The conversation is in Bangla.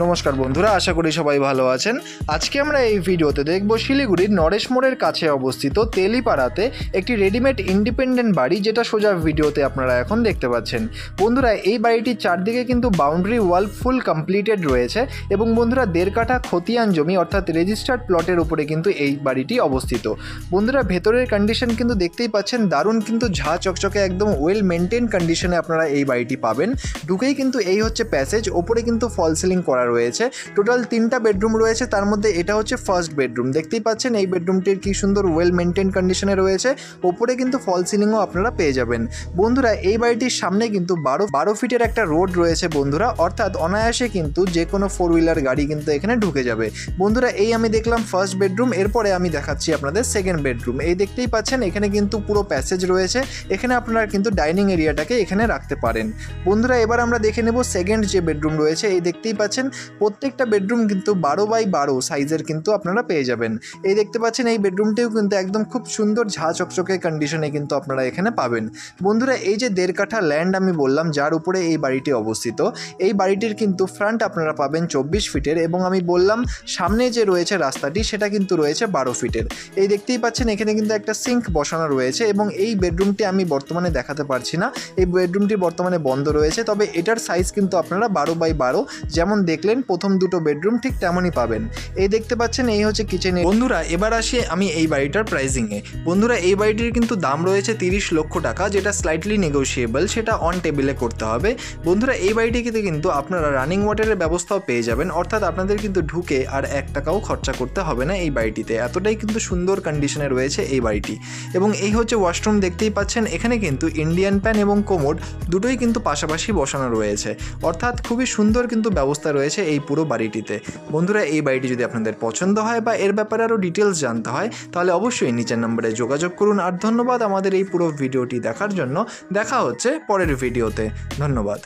নমস্কার বন্ধুরা, আশা করি সবাই ভালো আছেন। আজকে আমরা এই ভিডিওতে দেখব শিলিগুড়ির নরেশ মোড়ের কাছে অবস্থিত তেলিপাড়াতে একটি রেডিমেড ইন্ডিপেন্ডেন্ট বাড়ি, যেটা সোজা ভিডিওতে আপনারা এখন দেখতে পাচ্ছেন। বন্ধুরা, এই বাড়িটির চারদিকে কিন্তু বাউন্ডারি ওয়াল ফুল কমপ্লিটেড রয়েছে এবং বন্ধুরা 1.5 কাঠা খতিয়ান জমি অর্থাৎ রেজিস্টার্ড প্লটের উপরে কিন্তু এই বাড়িটি অবস্থিত। বন্ধুরা, ভেতরের কন্ডিশন কিন্তু দেখতেই পাচ্ছেন, দারুণ কিন্তু ঝা চকচকে একদম ওয়েল মেনটেন কন্ডিশনে আপনারা এই বাড়িটি পাবেন। ঢুকেই কিন্তু এই হচ্ছে প্যাসেজ, ওপরে কিন্তু ফল সিলিং করা রয়েছে। টোটাল 3টা বেডরুম রয়েছে, তার মধ্যে এটা হচ্ছে ফার্স্ট বেডরুম। দেখতেই পাচ্ছেন এই বেডরুমটির কি সুন্দর ওয়েল মেনটেন কন্ডিশনে রয়েছে। ওপরে কিন্তু ফল সিলিংও আপনারা পেয়ে যাবেন। বন্ধুরা, এই বাড়িটির সামনে কিন্তু 12 ফিটের একটা রোড রয়েছে বন্ধুরা, অর্থাৎ অনায়াসে কিন্তু যে কোনো 4 হুইলার গাড়ি কিন্তু এখানে ঢুকে যাবে। বন্ধুরা, এই আমি দেখলাম ফার্স্ট বেডরুম, এরপরে আমি দেখাচ্ছি আপনাদের সেকেন্ড বেডরুম। এই দেখতেই পাচ্ছেন এখানে কিন্তু পুরো প্যাসেজ রয়েছে, এখানে আপনারা কিন্তু ডাইনিং এরিয়াটাকে এখানে রাখতে পারেন। বন্ধুরা, এবার আমরা দেখে নেব সেকেন্ড যে বেডরুম রয়েছে। এই দেখতেই পাচ্ছেন প্রত্যেকটা বেডরুম কিন্তু 12x12 সাইজের কিন্তু আপনারা পেয়ে যাবেন। এই দেখতে পাচ্ছেন এই বেডরুমটিও কিন্তু একদম খুব সুন্দর ঝা চকচকে কন্ডিশনে কিন্তু আপনারা এখানে পাবেন। বন্ধুরা, এই যে 1.5 কাঠা ল্যান্ড আমি বললাম যার উপরে এই বাড়িটি অবস্থিত, এই বাড়িটির কিন্তু ফ্রন্ট আপনারা পাবেন 24 ফিটের এবং আমি বললাম সামনে যে রয়েছে রাস্তাটি সেটা কিন্তু রয়েছে 12 ফিটের। এই দেখতেই পাচ্ছেন এখানে কিন্তু একটা সিঙ্ক বসানো রয়েছে এবং এই বেডরুমটি আমি বর্তমানে দেখাতে পারছি না, এই বেডরুমটি বর্তমানে বন্ধ রয়েছে। তবে এটার সাইজ কিন্তু আপনারা 12x12 যেমন দেখলেন প্রথম দুটো বেডরুম ঠিক তেমনই পাবেন। এই দেখতে পাচ্ছেন এই হচ্ছে কিচেন। বন্ধুরা, এবার আসি আমি এই বাড়িটার প্রাইসিংয়ে। বন্ধুরা, এই বাড়িটির কিন্তু দাম রয়েছে 30 লক্ষ টাকা, যেটা স্লাইটলি নেগোশিয়েবল, সেটা অন টেবিলে করতে হবে। বন্ধুরা, এই বাড়িটিতে কিন্তু আপনারা রানিং ওয়াটারের ব্যবস্থাও পেয়ে যাবেন, অর্থাৎ আপনাদের কিন্তু ঢুকে আর 1 টাকাও খরচা করতে হবে না এই বাড়িটিতে। এতটাই কিন্তু সুন্দর কন্ডিশনে রয়েছে এই বাড়িটি। এবং এই হচ্ছে ওয়াশরুম, দেখতেই পাচ্ছেন এখানে কিন্তু ইন্ডিয়ান প্যান এবং কোমোড দুটোই কিন্তু পাশাপাশি বসানো রয়েছে, অর্থাৎ খুবই সুন্দর কিন্তু ব্যবস্থা রয়েছে এই পুরো বাড়িটিতে। বন্ধুরা, এই বাড়িটি যদি আপনাদের পছন্দ হয় বা এর ব্যাপারে আরও ডিটেলস জানতে হয় তাহলে অবশ্যই নিচের নম্বরে যোগাযোগ করুন। আর ধন্যবাদ আমাদের এই পুরো ভিডিওটি দেখার জন্য। দেখা হচ্ছে পরের ভিডিওতে। ধন্যবাদ।